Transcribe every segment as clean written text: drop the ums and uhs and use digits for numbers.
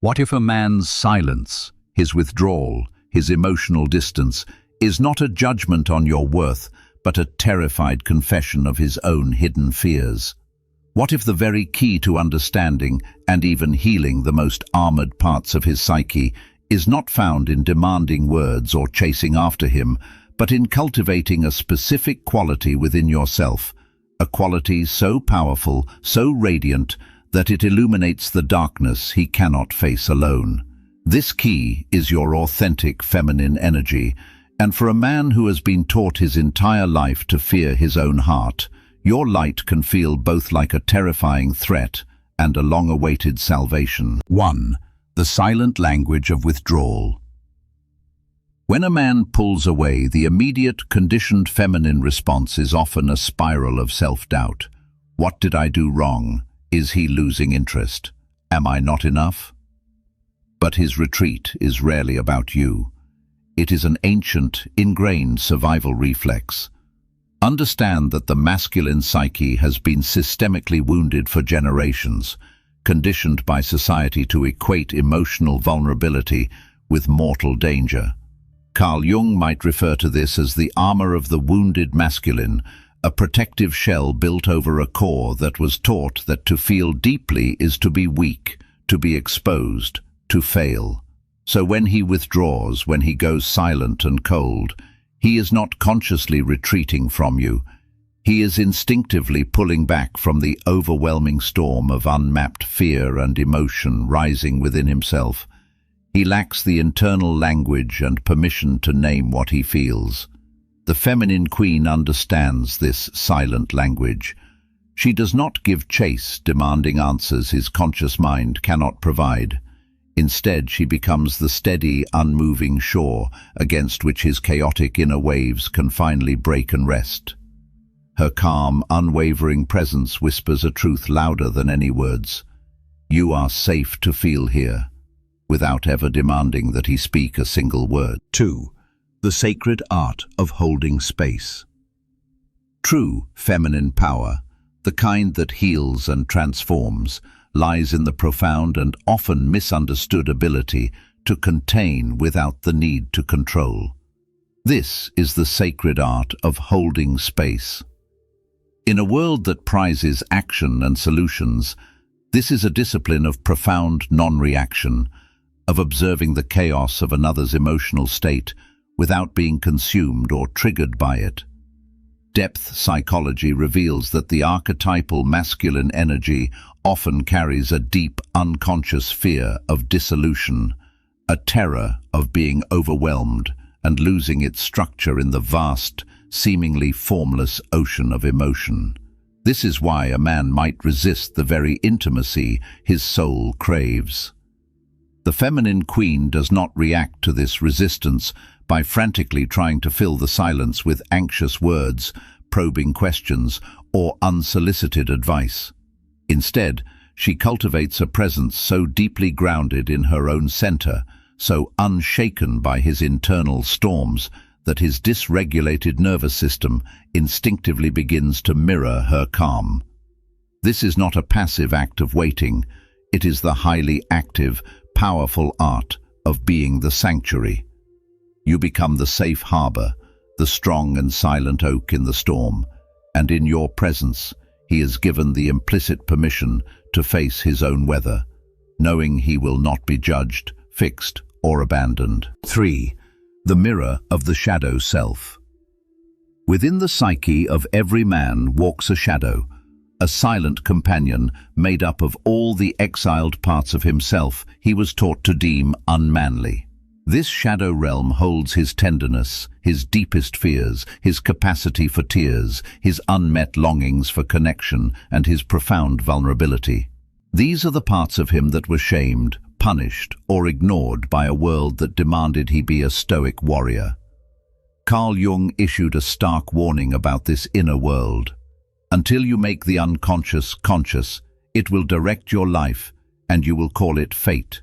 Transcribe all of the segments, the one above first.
What if a man's silence, his withdrawal, his emotional distance, is not a judgment on your worth, but a terrified confession of his own hidden fears? What if the very key to understanding and even healing the most armored parts of his psyche is not found in demanding words or chasing after him, but in cultivating a specific quality within yourself, a quality so powerful, so radiant, that it illuminates the darkness he cannot face alone? This key is your authentic feminine energy, and for a man who has been taught his entire life to fear his own heart, your light can feel both like a terrifying threat and a long-awaited salvation. 1. The silent language of withdrawal. When a man pulls away, the immediate, conditioned feminine response is often a spiral of self-doubt. What did I do wrong? Is he losing interest? Am I not enough? But his retreat is rarely about you. It is an ancient, ingrained survival reflex. Understand that the masculine psyche has been systemically wounded for generations, conditioned by society to equate emotional vulnerability with mortal danger. Carl Jung might refer to this as the armor of the wounded masculine, a protective shell built over a core that was taught that to feel deeply is to be weak, to be exposed, to fail. So when he withdraws, when he goes silent and cold, he is not consciously retreating from you. He is instinctively pulling back from the overwhelming storm of unmapped fear and emotion rising within himself. He lacks the internal language and permission to name what he feels. The feminine queen understands this silent language. She does not give chase, demanding answers his conscious mind cannot provide. Instead, she becomes the steady, unmoving shore against which his chaotic inner waves can finally break and rest. Her calm, unwavering presence whispers a truth louder than any words. You are safe to feel here, without ever demanding that he speak a single word. 2. The sacred art of holding space. True feminine power, the kind that heals and transforms, lies in the profound and often misunderstood ability to contain without the need to control. This is the sacred art of holding space. In a world that prizes action and solutions, this is a discipline of profound non-reaction, of observing the chaos of another's emotional state without being consumed or triggered by it. Depth psychology reveals that the archetypal masculine energy often carries a deep, unconscious fear of dissolution, a terror of being overwhelmed and losing its structure in the vast, seemingly formless ocean of emotion. This is why a man might resist the very intimacy his soul craves. The feminine queen does not react to this resistance by frantically trying to fill the silence with anxious words, probing questions, or unsolicited advice. Instead, she cultivates a presence so deeply grounded in her own center, so unshaken by his internal storms, that his dysregulated nervous system instinctively begins to mirror her calm. This is not a passive act of waiting, it is the highly active, powerful art of being the sanctuary. You become the safe harbor, the strong and silent oak in the storm, and in your presence he is given the implicit permission to face his own weather, knowing he will not be judged, fixed, or abandoned. 3. The mirror of the shadow self. Within the psyche of every man walks a shadow, a silent companion made up of all the exiled parts of himself he was taught to deem unmanly. This shadow realm holds his tenderness, his deepest fears, his capacity for tears, his unmet longings for connection, and his profound vulnerability. These are the parts of him that were shamed, punished, or ignored by a world that demanded he be a stoic warrior. Carl Jung issued a stark warning about this inner world. Until you make the unconscious conscious, it will direct your life, and you will call it fate.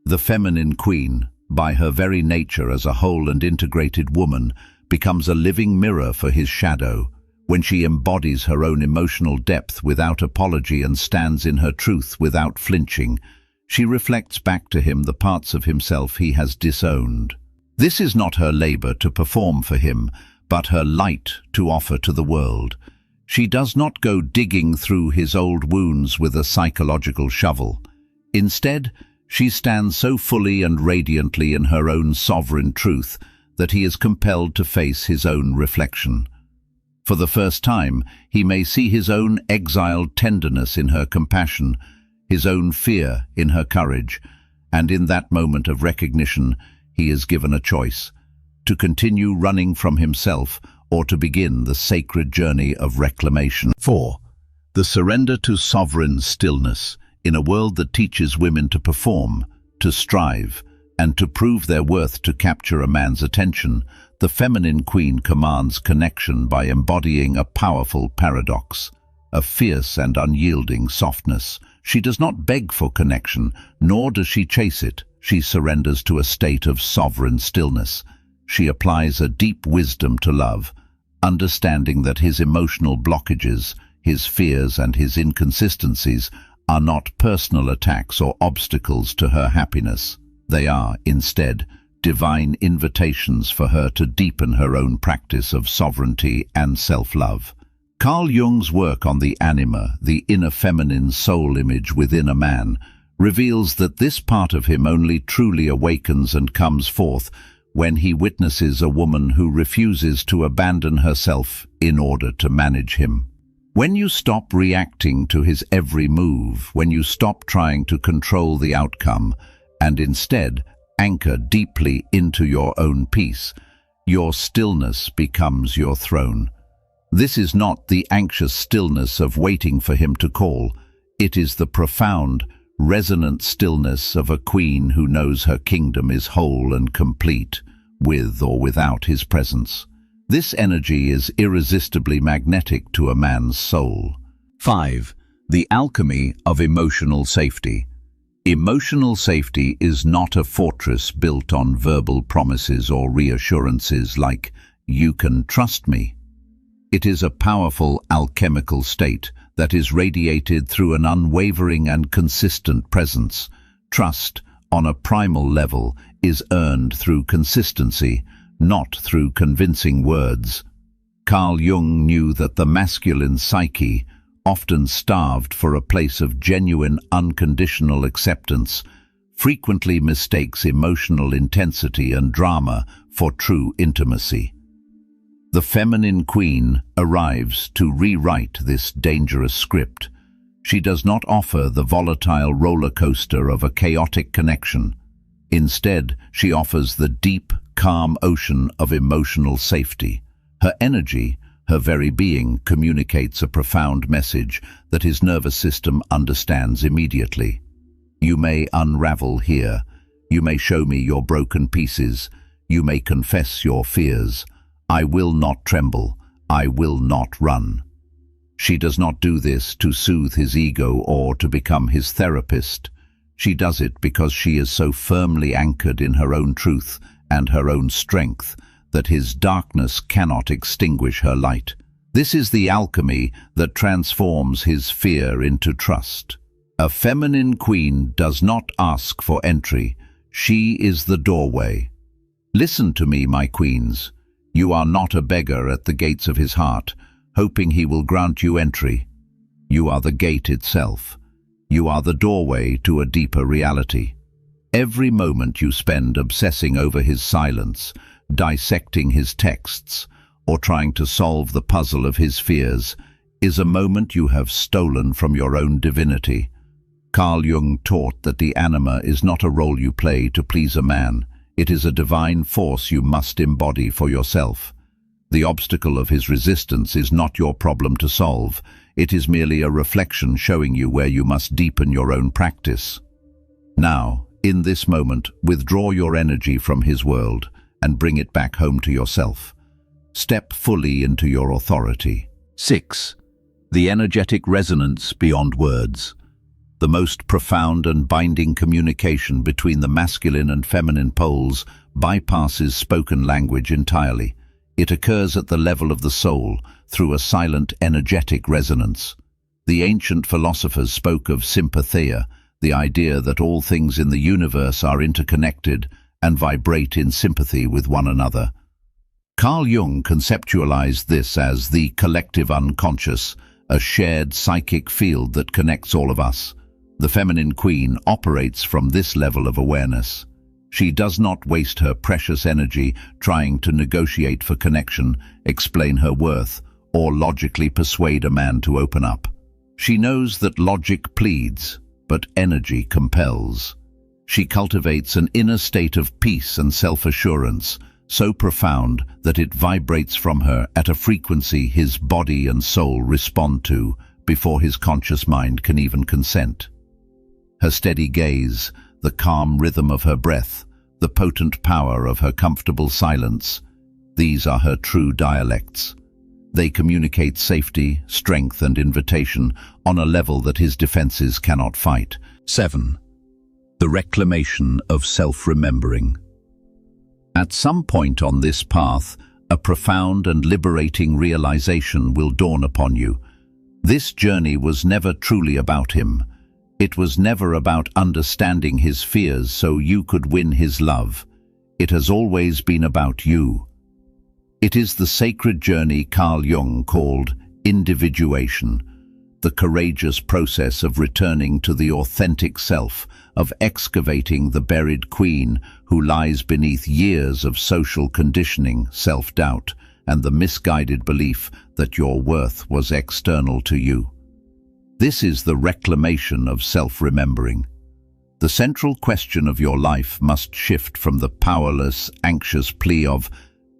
The feminine queen, by her very nature as a whole and integrated woman, becomes a living mirror for his shadow. When she embodies her own emotional depth without apology and stands in her truth without flinching, She reflects back to him the parts of himself he has disowned. This is not her labor to perform for him, but her light to offer to the world. She does not go digging through his old wounds with a psychological shovel. Instead, she stands so fully and radiantly in her own sovereign truth that he is compelled to face his own reflection. For the first time, he may see his own exiled tenderness in her compassion, his own fear in her courage, and in that moment of recognition, he is given a choice: to continue running from himself or to begin the sacred journey of reclamation. 4. The surrender to sovereign stillness. In a world that teaches women to perform, to strive, and to prove their worth to capture a man's attention, the feminine queen commands connection by embodying a powerful paradox, a fierce and unyielding softness. She does not beg for connection, nor does she chase it. She surrenders to a state of sovereign stillness. She applies a deep wisdom to love, understanding that his emotional blockages, his fears and his inconsistencies are not personal attacks or obstacles to her happiness. They are, instead, divine invitations for her to deepen her own practice of sovereignty and self-love. Carl Jung's work on the anima, the inner feminine soul image within a man, reveals that this part of him only truly awakens and comes forth when he witnesses a woman who refuses to abandon herself in order to manage him. When you stop reacting to his every move, when you stop trying to control the outcome, and instead anchor deeply into your own peace, your stillness becomes your throne. This is not the anxious stillness of waiting for him to call. It is the profound, resonant stillness of a queen who knows her kingdom is whole and complete, with or without his presence. This energy is irresistibly magnetic to a man's soul. 5. The alchemy of emotional safety. Emotional safety is not a fortress built on verbal promises or reassurances like, "You can trust me." It is a powerful alchemical state that is radiated through an unwavering and consistent presence. Trust, on a primal level, is earned through consistency, not through convincing words. Carl Jung knew that the masculine psyche, often starved for a place of genuine, unconditional acceptance, frequently mistakes emotional intensity and drama for true intimacy. The feminine queen arrives to rewrite this dangerous script. She does not offer the volatile roller coaster of a chaotic connection. Instead, she offers the deep, calm ocean of emotional safety. Her energy, her very being, communicates a profound message that his nervous system understands immediately. You may unravel here. You may show me your broken pieces. You may confess your fears. I will not tremble. I will not run. She does not do this to soothe his ego or to become his therapist. She does it because she is so firmly anchored in her own truth and her own strength that his darkness cannot extinguish her light. This is the alchemy that transforms his fear into trust. A feminine queen does not ask for entry. She is the doorway. Listen to me, my queens. You are not a beggar at the gates of his heart, hoping he will grant you entry. You are the gate itself. You are the doorway to a deeper reality. Every moment you spend obsessing over his silence, dissecting his texts, or trying to solve the puzzle of his fears, is a moment you have stolen from your own divinity. Carl Jung taught that the anima is not a role you play to please a man. It is a divine force you must embody for yourself. The obstacle of his resistance is not your problem to solve. It is merely a reflection showing you where you must deepen your own practice. Now, in this moment, withdraw your energy from his world and bring it back home to yourself. Step fully into your authority. 6. The energetic resonance beyond words. The most profound and binding communication between the masculine and feminine poles bypasses spoken language entirely. It occurs at the level of the soul, through a silent, energetic resonance. The ancient philosophers spoke of sympatheia, the idea that all things in the universe are interconnected and vibrate in sympathy with one another. Carl Jung conceptualized this as the collective unconscious, a shared psychic field that connects all of us. The feminine queen operates from this level of awareness. She does not waste her precious energy trying to negotiate for connection, explain her worth, or logically persuade a man to open up. She knows that logic pleads, but energy compels. She cultivates an inner state of peace and self-assurance, so profound that it vibrates from her at a frequency his body and soul respond to before his conscious mind can even consent. Her steady gaze, the calm rhythm of her breath, the potent power of her comfortable silence, these are her true dialects. They communicate safety, strength, and invitation on a level that his defenses cannot fight. 7. The reclamation of self-remembering. At some point on this path, a profound and liberating realization will dawn upon you. This journey was never truly about him. It was never about understanding his fears so you could win his love. It has always been about you. It is the sacred journey Carl Jung called individuation, the courageous process of returning to the authentic self, of excavating the buried queen who lies beneath years of social conditioning, self-doubt, and the misguided belief that your worth was external to you. This is the reclamation of self-remembering. The central question of your life must shift from the powerless, anxious plea of,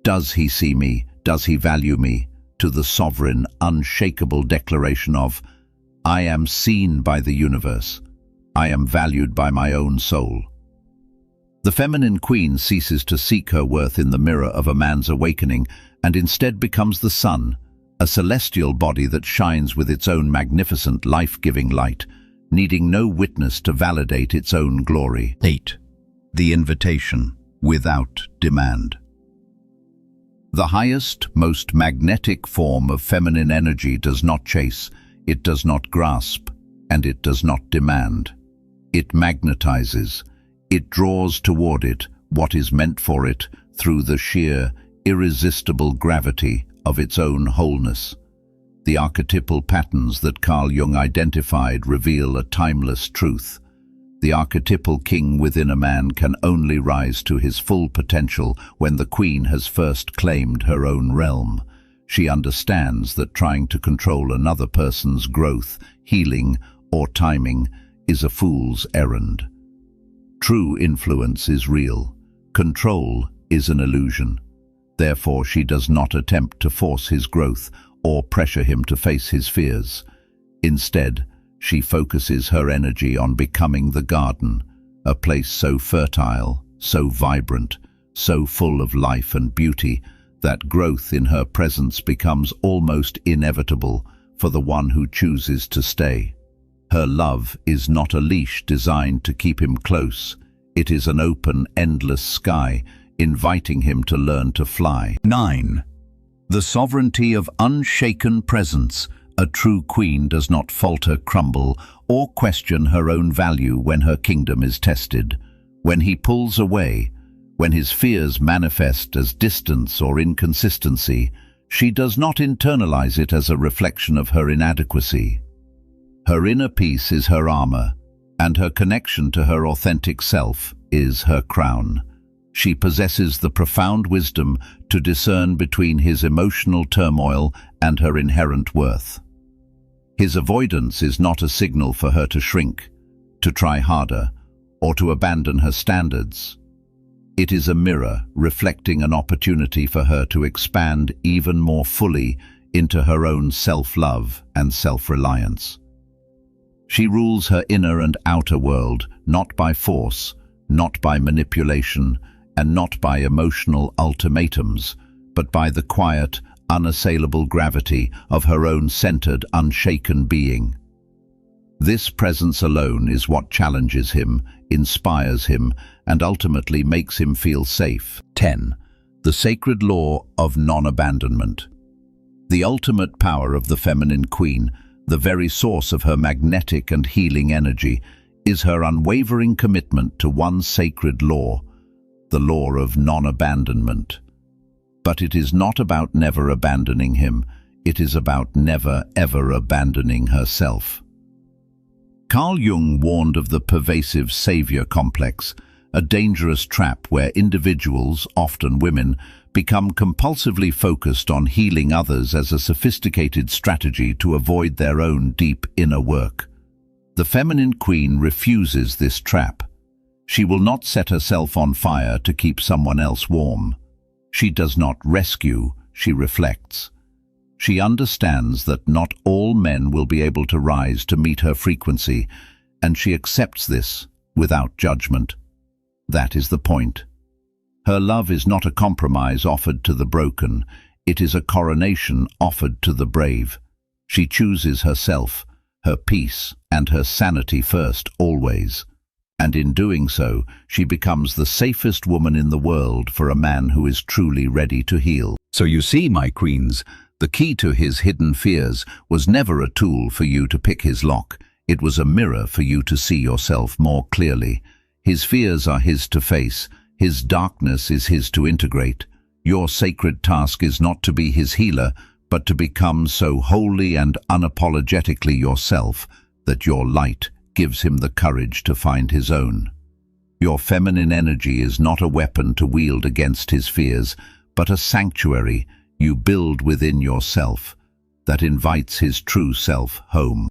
"Does he see me? Does he value me?" to the sovereign, unshakable declaration of, "I am seen by the universe. I am valued by my own soul." The feminine queen ceases to seek her worth in the mirror of a man's awakening and instead becomes the sun, a celestial body that shines with its own magnificent life-giving light, needing no witness to validate its own glory. 8. The invitation without demand. The highest, most magnetic form of feminine energy does not chase, it does not grasp, and it does not demand. It magnetizes. It draws toward it what is meant for it through the sheer, irresistible gravity of its own wholeness. The archetypal patterns that Carl Jung identified reveal a timeless truth. The archetypal king within a man can only rise to his full potential when the queen has first claimed her own realm. She understands that trying to control another person's growth, healing, or timing is a fool's errand. True influence is real. Control is an illusion. Therefore, she does not attempt to force his growth or pressure him to face his fears. Instead, she focuses her energy on becoming the garden, a place so fertile, so vibrant, so full of life and beauty that growth in her presence becomes almost inevitable for the one who chooses to stay. Her love is not a leash designed to keep him close. It is an open, endless sky, inviting him to learn to fly. 9. The sovereignty of unshaken presence. A true queen does not falter, crumble, or question her own value when her kingdom is tested. When he pulls away, when his fears manifest as distance or inconsistency, she does not internalize it as a reflection of her inadequacy. Her inner peace is her armor, and her connection to her authentic self is her crown. She possesses the profound wisdom to discern between his emotional turmoil and her inherent worth. His avoidance is not a signal for her to shrink, to try harder, or to abandon her standards. It is a mirror reflecting an opportunity for her to expand even more fully into her own self-love and self-reliance. She rules her inner and outer world, not by force, not by manipulation, and not by emotional ultimatums, but by the quiet, unassailable gravity of her own centered, unshaken being. This presence alone is what challenges him, inspires him, and ultimately makes him feel safe. 10. The Sacred Law of Non-Abandonment. The ultimate power of the feminine queen, the very source of her magnetic and healing energy, is her unwavering commitment to one sacred law, the law of non-abandonment. But it is not about never abandoning him, it is about never ever abandoning herself. Carl Jung warned of the pervasive savior complex, a dangerous trap where individuals, often women, become compulsively focused on healing others as a sophisticated strategy to avoid their own deep inner work. The feminine queen refuses this trap. She will not set herself on fire to keep someone else warm. She does not rescue, she reflects. She understands that not all men will be able to rise to meet her frequency, and she accepts this without judgment. That is the point. Her love is not a compromise offered to the broken, it is a coronation offered to the brave. She chooses herself, her peace and her sanity first, always. And in doing so, she becomes the safest woman in the world for a man who is truly ready to heal. So you see, my queens, the key to his hidden fears was never a tool for you to pick his lock. It was a mirror for you to see yourself more clearly. His fears are his to face. His darkness is his to integrate. Your sacred task is not to be his healer, but to become so wholly and unapologetically yourself that your light gives him the courage to find his own. Your feminine energy is not a weapon to wield against his fears, but a sanctuary you build within yourself that invites his true self home.